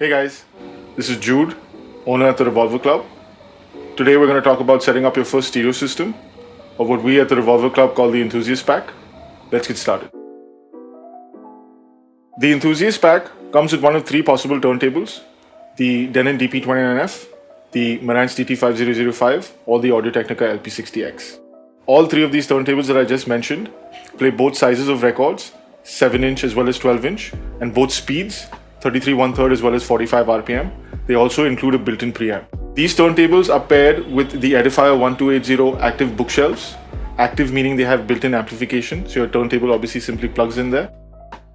Hey guys, this is Jude, owner at the Revolver Club. Today we're going to talk about setting up your first stereo system, or what we at the Revolver Club call the Enthusiast Pack. Let's get started. The Enthusiast Pack comes with one of three possible turntables: the Denon DP29F, the Marantz TT5005, or the Audio-Technica LP60X. All three of these turntables that I just mentioned play both sizes of records, 7-inch as well as 12-inch, and both speeds, 33 1/3 as well as 45 RPM. They also include a built-in preamp. These turntables are paired with the Edifier R1280DB active bookshelves. Active meaning they have built-in amplification, so your turntable obviously simply plugs in there.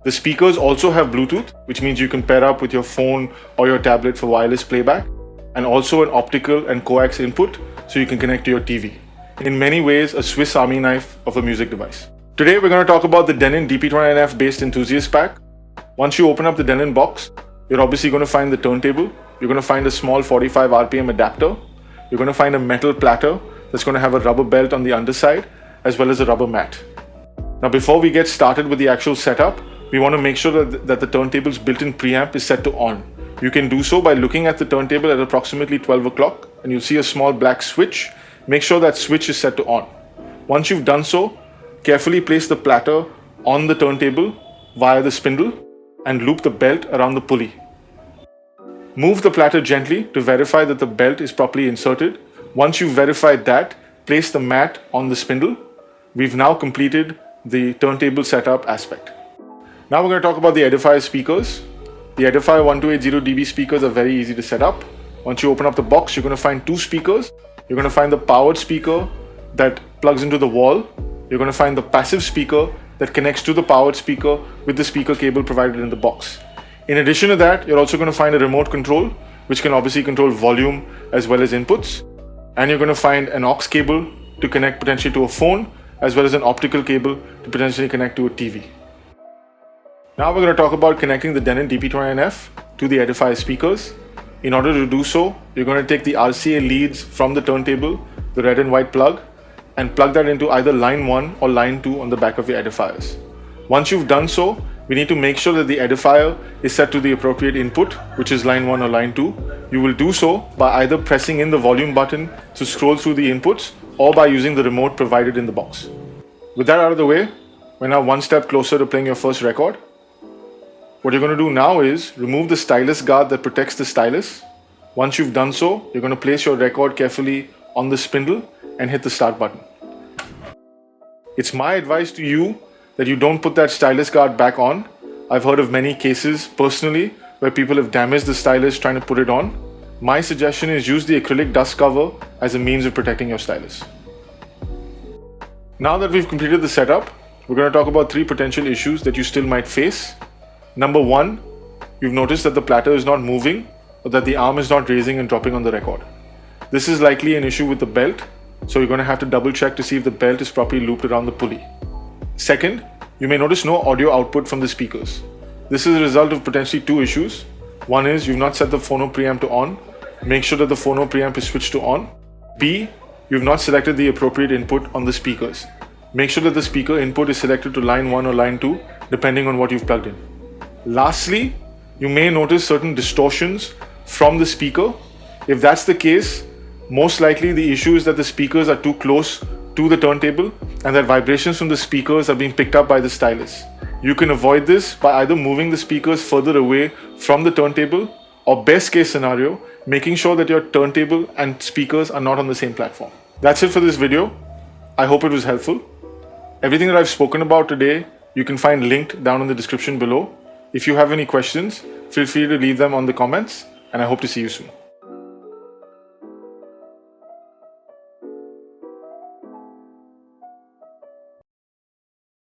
The speakers also have Bluetooth, which means you can pair up with your phone or your tablet for wireless playback, and also an optical and coax input, so you can connect to your TV. In many ways, a Swiss Army knife of a music device. Today, we're going to talk about the Denon DP29F based Enthusiast Pack. Once you open up the Denon box, you're obviously going to find the turntable. You're going to find a small 45 RPM adapter. You're going to find a metal platter that's going to have a rubber belt on the underside, as well as a rubber mat. Now, before we get started with the actual setup, we want to make sure that the turntable's built-in preamp is set to on. You can do so by looking at the turntable at approximately 12 o'clock, and you'll see a small black switch. Make sure that switch is set to on. Once you've done so, carefully place the platter on the turntable via the spindle and loop the belt around the pulley. Move the platter gently to verify that the belt is properly inserted. Once you've verified that, place the mat on the spindle. We've now completed the turntable setup aspect. Now we're going to talk about the Edifier speakers. The Edifier R1280DB speakers are very easy to set up. Once you open up the box, you're going to find two speakers. You're going to find the powered speaker that plugs into the wall. You're going to find the passive speaker that connects to the powered speaker with the speaker cable provided in the box. In addition to that, you're also going to find a remote control, which can obviously control volume as well as inputs. And you're going to find an aux cable to connect potentially to a phone, as well as an optical cable to potentially connect to a TV. Now we're going to talk about connecting the Denon DP29F to the Edifier speakers. In order to do so, you're going to take the RCA leads from the turntable, the red and white plug, and plug that into either line 1 or line 2 on the back of your Edifiers. Once you've done so, we need to make sure that the Edifier is set to the appropriate input, which is line 1 or line 2. You will do so by either pressing in the volume button to scroll through the inputs, or by using the remote provided in the box. With that out of the way, we're now one step closer to playing your first record. What you're going to do now is remove the stylus guard that protects the stylus. Once you've done so, you're going to place your record carefully on the spindle and hit the start button. It's my advice to you that you don't put that stylus guard back on. I've heard of many cases personally where people have damaged the stylus trying to put it on. My suggestion is use the acrylic dust cover as a means of protecting your stylus. Now that we've completed the setup, we're going to talk about three potential issues that you still might face. Number one, you've noticed that the platter is not moving, or that the arm is not raising and dropping on the record. This is likely an issue with the belt, so you're going to have to double check to see if the belt is properly looped around the pulley. Second, you may notice no audio output from the speakers. This is a result of potentially two issues. One is you've not set the phono preamp to on. Make sure that the phono preamp is switched to on. B, you've not selected the appropriate input on the speakers. Make sure that the speaker input is selected to line 1 or line 2, depending on what you've plugged in. Lastly, you may notice certain distortions from the speaker. If that's the case, most likely the issue is that the speakers are too close to the turntable and that vibrations from the speakers are being picked up by the stylus. You can avoid this by either moving the speakers further away from the turntable, or best case scenario, making sure that your turntable and speakers are not on the same platform. That's it for this video. I hope it was helpful. Everything that I've spoken about today, you can find linked down in the description below. If you have any questions, feel free to leave them on the comments, and I hope to see you soon.